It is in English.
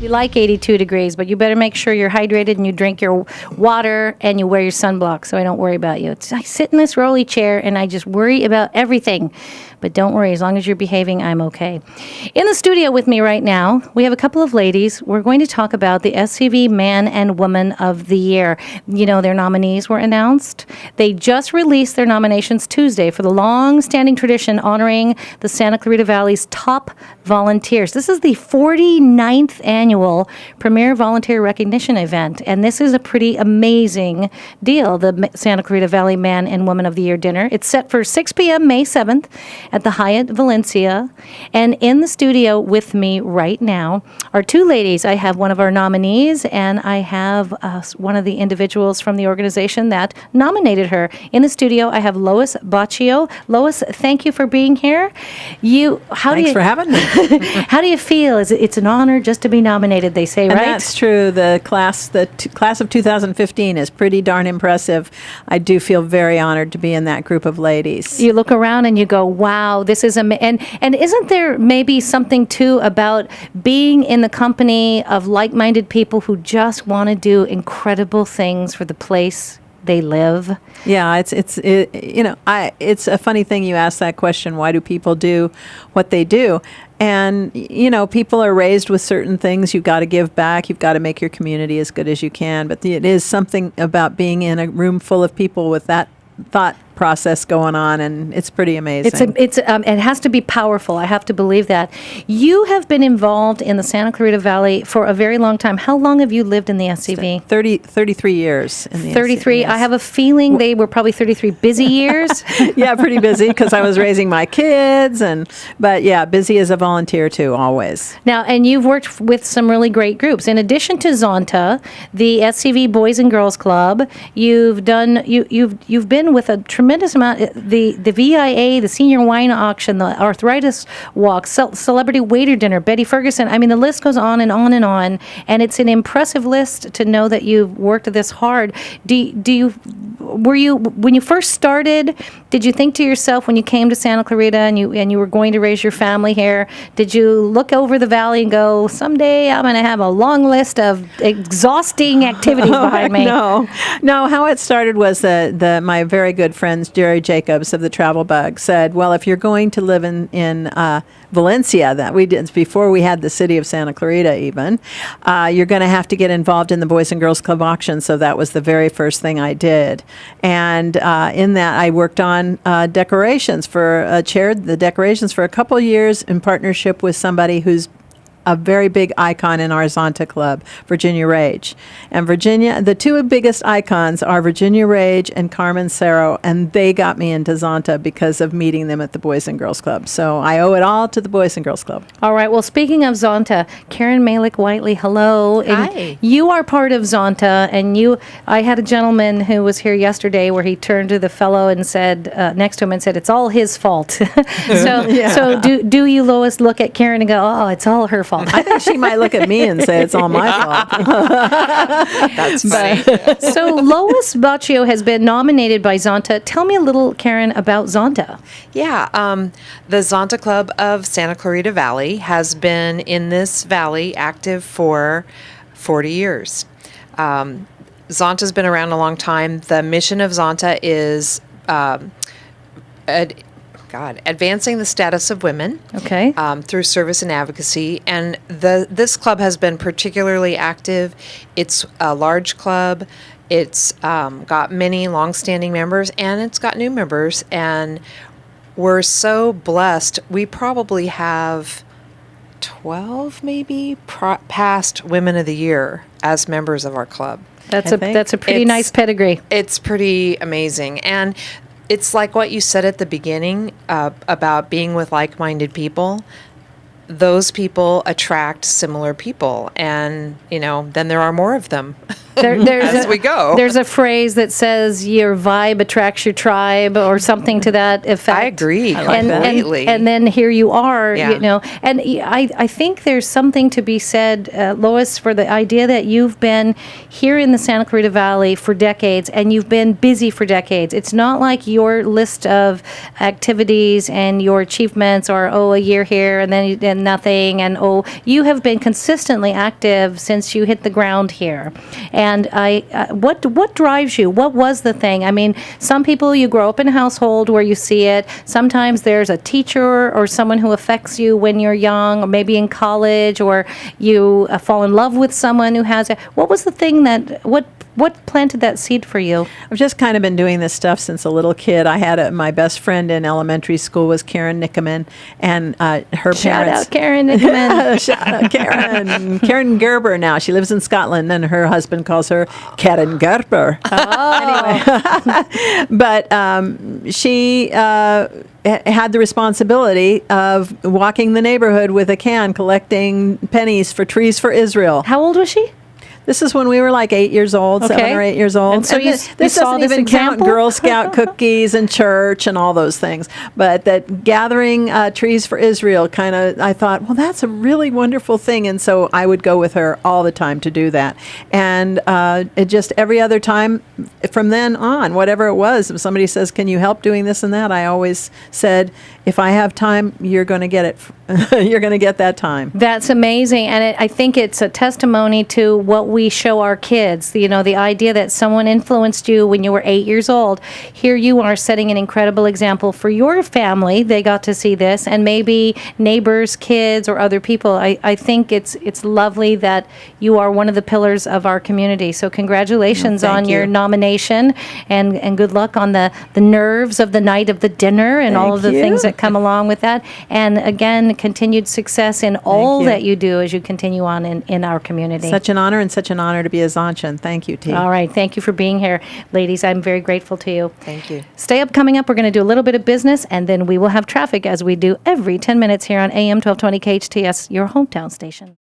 You like 82 degrees, but you better make sure you're hydrated and you drink your water and you wear your sunblock so I don't worry about you. I sit in this rolly chair and I just worry about everything. But don't worry, as long as you're behaving, I'm okay. In the studio with me right now, we have a couple of ladies. We're going to talk about the SCV Man and Woman of the Year. You know, their nominees were announced. They just released their nominations Tuesday for the long-standing tradition honoring the Santa Clarita Valley's top volunteers. This is the 49th annual Premier Volunteer Recognition event, and this is a pretty amazing deal, the Santa Clarita Valley Man and Woman of the Year dinner. It's set for 6 p.m. May 7th at the Hyatt Valencia. And in the studio with me right now are two ladies. I have one of our nominees, and I have one of the individuals from the organization that nominated her. In the studio, I have Lois Bauccio. Lois, thank you for being here. Thanks for having me. How do you feel? It's an honor just to be nominated, they say, right? And that's true. The class of 2015 is pretty darn impressive. I do feel very honored to be in that group of ladies. You look around and you go, wow, this is and isn't there maybe something too about being in the company of like-minded people who just want to do incredible things for the place they live? Yeah, it's a funny thing you ask that question. Why do people do what they do? And, people are raised with certain things. You've got to give back. You've got to make your community as good as you can. But it is something about being in a room full of people with that thought process going on, and it's pretty amazing. It has to be powerful. I have to believe that. You have been involved in the Santa Clarita Valley for a very long time. How long have you lived in the SCV? 33 years in the 33. SCV, yes. I have a feeling they were probably 33 busy years. Yeah, pretty busy because I was raising my kids, but yeah, busy as a volunteer too, always. Now, and you've worked with some really great groups. In addition to Zonta, the SCV Boys and Girls Club, you've been with a tremendous amount, the VIA, the Senior Wine Auction, the Arthritis Walk, Celebrity Waiter Dinner, Betty Ferguson. I mean, the list goes on and on and on, and it's an impressive list to know that you've worked this hard. When you first started, did you think to yourself when you came to Santa Clarita and you were going to raise your family here, did you look over the valley and go, someday I'm going to have a long list of exhausting activities behind me? No. How it started was my very good friends, Jerry Jacobs of the Travel Bug, said, well, if you're going to live in Valencia, that we did before we had the city of Santa Clarita even, you're going to have to get involved in the Boys and Girls Club auction. So that was the very first thing I did. And in that, I worked on decorations chaired the decorations for a couple years in partnership with somebody who's a very big icon in our Zonta Club, Virginia Rage. And the two biggest icons are Virginia Rage and Carmen Cerro, and they got me into Zonta because of meeting them at the Boys and Girls Club. So I owe it all to the Boys and Girls Club. All right. Well, speaking of Zonta, Karen Malick-Whiteley, hello. Hi. And you are part of Zonta, and I had a gentleman who was here yesterday where he turned to the fellow and said, next to him and said, it's all his fault. So do you, Lois, look at Karen and go, oh, it's all her fault? I think she might look at me and say it's all my fault. That's funny. So Lois Bauccio has been nominated by Zonta. Tell me a little, Karen, about Zonta. Yeah, the Zonta Club of Santa Clarita Valley has been in this valley active for 40 years. Zonta's been around a long time. The mission of Zonta is advancing the status of women, okay, through service and advocacy. And this club has been particularly active. It's a large club. It's got many longstanding members, and it's got new members. And we're so blessed. We probably have 12, maybe, past Women of the Year as members of our club. That's a pretty nice pedigree. It's pretty amazing. And it's like what you said at the beginning about being with like-minded people. Those people attract similar people, and then there are more of them. as we go. There's a phrase that says your vibe attracts your tribe, or something to that effect. I agree And, completely. and then here you are, Yeah. you know. And I think there's something to be said, Lois, for the idea that you've been here in the Santa Clarita Valley for decades, and you've been busy for decades. It's not like your list of activities and your achievements are, a year here and then nothing, and you have been consistently active since you hit the ground here. And what drives you? What was the thing? I mean, some people, you grow up in a household where you see it. Sometimes there's a teacher or someone who affects you when you're young, or maybe in college, or you fall in love with someone who has it. What was the thing what planted that seed for you? I've just kind of been doing this stuff since a little kid. I had my best friend in elementary school was Karen Nickerman, and her Shout parents. out Karen Nickerman. Shout out Karen. Karen Gerber now. She lives in Scotland, and her husband calls her Karen Gerber. Anyway, but she had the responsibility of walking the neighborhood with a can, collecting pennies for Trees for Israel. How old was she? This is when we were like 8 years old, Okay. 7 or 8 years old. And so you this saw doesn't this even count example? Girl Scout cookies and church and all those things. But that gathering Trees for Israel I thought, well, that's a really wonderful thing. And so I would go with her all the time to do that. And it just every other time from then on, whatever it was, if somebody says, can you help doing this and that? I always said, if I have time, you're going to get it. You're going to get that time. That's amazing, and I think it's a testimony to what we show our kids. You know, the idea that someone influenced you when you were 8 years old. Here you are setting an incredible example for your family. They got to see this, and maybe neighbors, kids, or other people. I think it's lovely that you are one of the pillars of our community. So congratulations Thank on your you. nomination, and good luck on the nerves of the night of the dinner and all Thank of the you. things that come along with that. And again, continued success in all you. that you do as you continue on in our community. Such an honor, and such an honor to be a Zanchan. Thank you, T. All right. Thank you for being here, ladies. I'm very grateful to you. Thank you. Stay up. Coming up, we're going to do a little bit of business, and then we will have traffic as we do every 10 minutes here on AM 1220 KHTS, your hometown station.